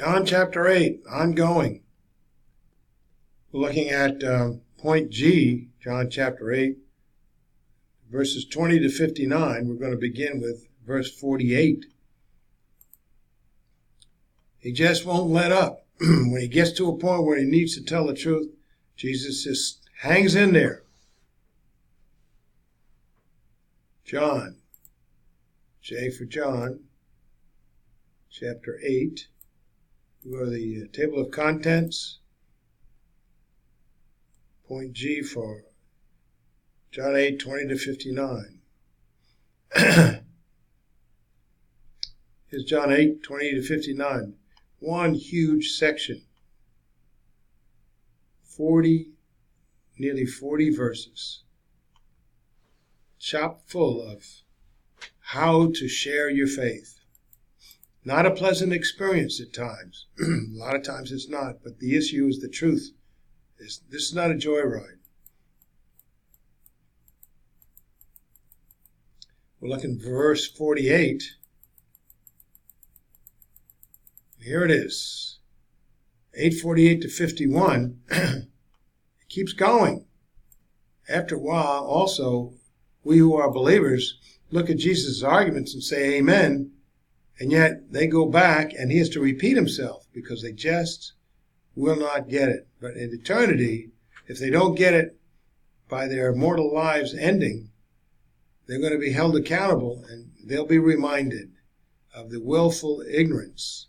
John chapter 8, ongoing. We're looking at point G, John chapter 8, verses 20 to 59. We're going to begin with verse 48. He just won't let up. When he gets to a point where he needs to tell the truth, Jesus just hangs in there. John, J for John, chapter 8. We go to the table of contents. Point G for John 8, 20 to 59. Here's John 8, 20 to 59. One huge section. Nearly 40 verses. Chock full of how to share your faith. Not a pleasant experience at times. A lot of times it's not, but the issue is the truth. This is not a joyride. We're looking at verse 48. Here it is. 8:48 to 51. It keeps going. After a while, also, we who are believers look at Jesus' arguments and say amen, and yet they go back and he has to repeat himself because they just will not get it. But in eternity, if they don't get it by their mortal lives ending, they're going to be held accountable and they'll be reminded of the willful ignorance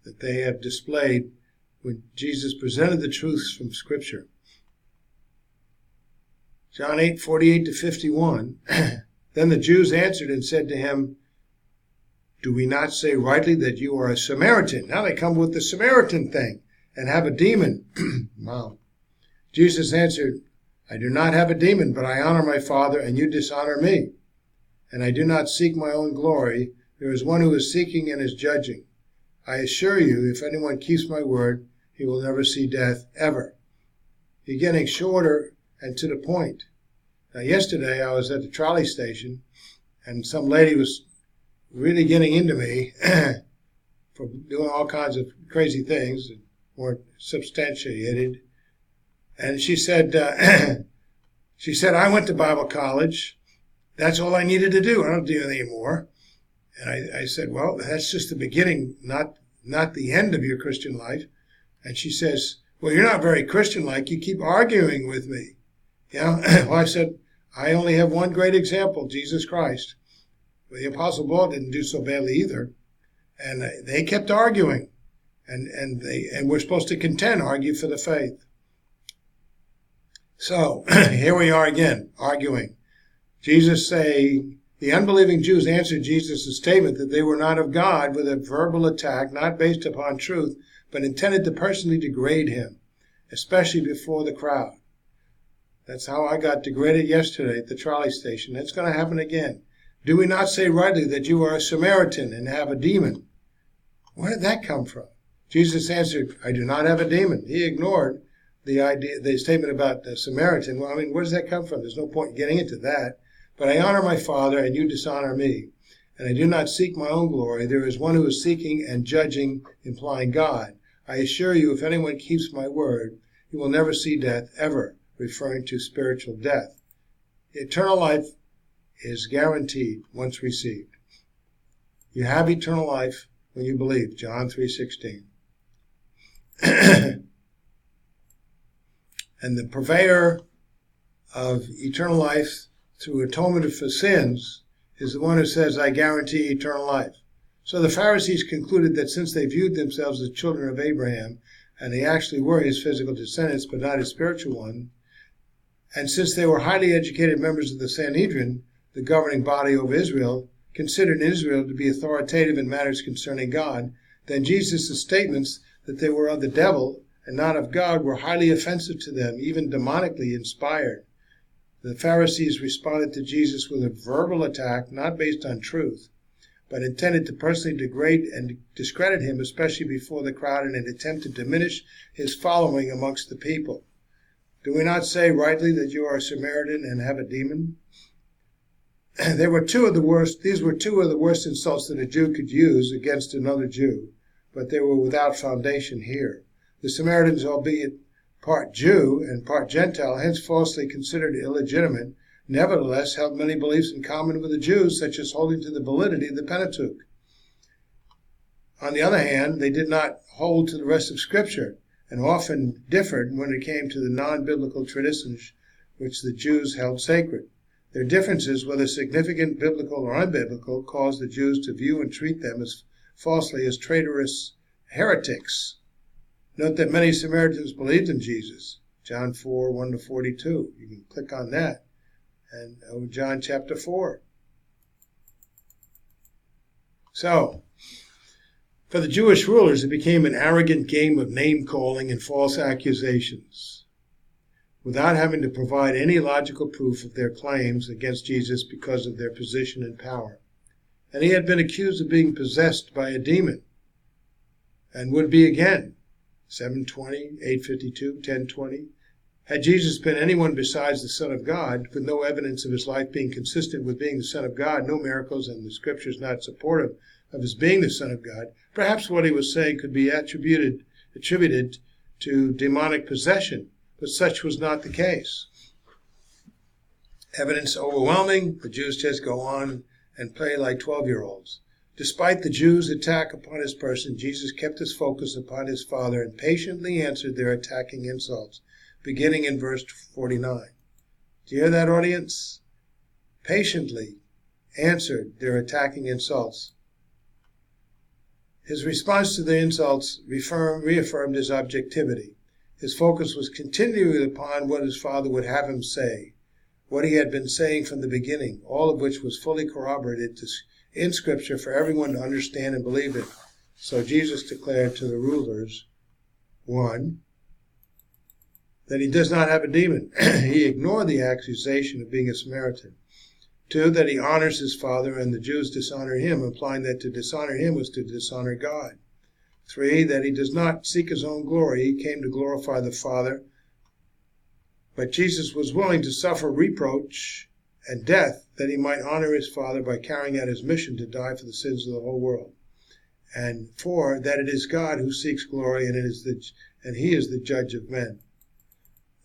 that they have displayed when Jesus presented the truths from Scripture. John 8:48 to 51. Then the Jews answered and said to him, "Do we not say rightly that you are a Samaritan?" Now they come with the Samaritan thing and have a demon. Wow. Jesus answered, "I do not have a demon, but I honor my Father, and you dishonor me. And I do not seek my own glory. There is one who is seeking and is judging. I assure you, if anyone keeps my word, he will never see death, ever." You're getting shorter and to the point. Now, yesterday I was at the trolley station, and some lady was really getting into me for doing all kinds of crazy things that weren't substantiated. And she said, I went to Bible college. That's all I needed to do. I don't do anything more. And I said, well, that's just the beginning, not the end of your Christian life. And she says, well, you're not very Christian-like. You keep arguing with me. Well, I said, I only have one great example, Jesus Christ. Well, the Apostle Paul didn't do so badly either. And they kept arguing. And we're supposed to contend, argue for the faith. So here we are again, arguing. The unbelieving Jews answered Jesus' statement that they were not of God with a verbal attack, not based upon truth, but intended to personally degrade him, especially before the crowd. That's how I got degraded yesterday at the trolley station. That's going to happen again. Do we not say rightly that you are a Samaritan and have a demon? Where did that come from? Jesus answered, I do not have a demon. He ignored the statement about the Samaritan. Well, where does that come from? There's no point in getting into that. But I honor my Father, and you dishonor me. And I do not seek my own glory. There is one who is seeking and judging, implying God. I assure you, if anyone keeps my word, he will never see death, ever, referring to spiritual death. Eternal life is guaranteed once received. You have eternal life when you believe, John 3:16. And the purveyor of eternal life through atonement for sins is the one who says, I guarantee eternal life. So the Pharisees concluded that since they viewed themselves as children of Abraham, and they actually were his physical descendants, but not his spiritual one, and since they were highly educated members of the Sanhedrin, the governing body over Israel, considered Israel to be authoritative in matters concerning God, then Jesus' statements that they were of the devil and not of God were highly offensive to them, even demonically inspired. The Pharisees responded to Jesus with a verbal attack not based on truth, but intended to personally degrade and discredit him, especially before the crowd, in an attempt to diminish his following amongst the people. Do we not say rightly that you are a Samaritan and have a demon? These were two of the worst insults that a Jew could use against another Jew. but they were without foundation here. The Samaritans, albeit part Jew and part Gentile, hence falsely considered illegitimate, nevertheless held many beliefs in common with the Jews, such as holding to the validity of the Pentateuch. On the other hand, they did not hold to the rest of Scripture, and often differed when it came to the non-biblical traditions which the Jews held sacred. Their differences, whether significant, biblical, or unbiblical, caused the Jews to view and treat them as falsely as traitorous heretics. Note that many Samaritans believed in Jesus. John 4, 1-42. You can click on that. And John chapter 4. So, for the Jewish rulers, it became an arrogant game of name-calling and false accusations, without having to provide any logical proof of their claims against Jesus because of their position and power. And he had been accused of being possessed by a demon, and would be again. 7:20, 8:52, 10:20. Had Jesus been anyone besides the Son of God, with no evidence of his life being consistent with being the Son of God, no miracles and the Scriptures not supportive of his being the Son of God, perhaps what he was saying could be attributed to demonic possession, but such was not the case. Evidence overwhelming, the Jews just go on and play like 12-year-olds. Despite the Jews' attack upon his person, Jesus kept his focus upon his Father and patiently answered their attacking insults, beginning in verse 49. Do you hear that, audience? Patiently answered their attacking insults. His response to the insults reaffirmed his objectivity. His focus was continually upon what his Father would have him say, what he had been saying from the beginning, all of which was fully corroborated in Scripture for everyone to understand and believe in. So Jesus declared to the rulers, 1, that he does not have a demon. He ignored the accusation of being a Samaritan. 2, that he honors his Father and the Jews dishonor him, implying that to dishonor him was to dishonor God. 3, that he does not seek his own glory. He came to glorify the Father. But Jesus was willing to suffer reproach and death that he might honor his Father by carrying out his mission to die for the sins of the whole world. And 4, that it is God who seeks glory and he is the judge of men.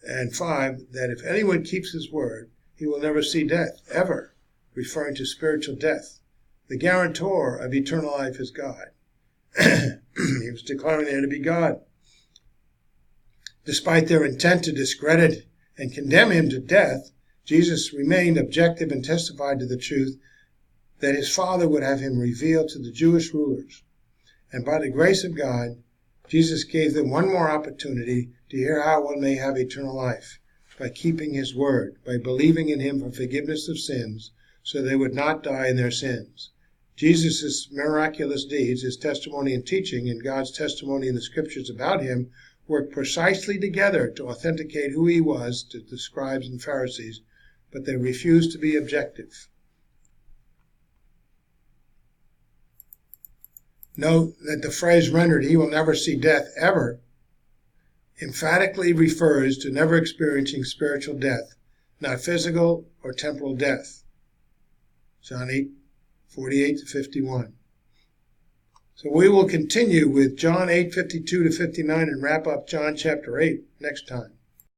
And 5, that if anyone keeps his word, he will never see death, ever, referring to spiritual death. The guarantor of eternal life is God. He was declaring there to be God. Despite their intent to discredit and condemn him to death, Jesus remained objective and testified to the truth that his Father would have him revealed to the Jewish rulers. And by the grace of God, Jesus gave them one more opportunity to hear how one may have eternal life, by keeping his word, by believing in him for forgiveness of sins, so they would not die in their sins. Jesus' miraculous deeds, his testimony and teaching, and God's testimony in the Scriptures about him worked precisely together to authenticate who he was to the scribes and Pharisees, but they refused to be objective. Note that the phrase rendered, he will never see death ever, emphatically refers to never experiencing spiritual death, not physical or temporal death. John 8:48-51. So we will continue with John 8:52-59 and wrap up John chapter 8 next time.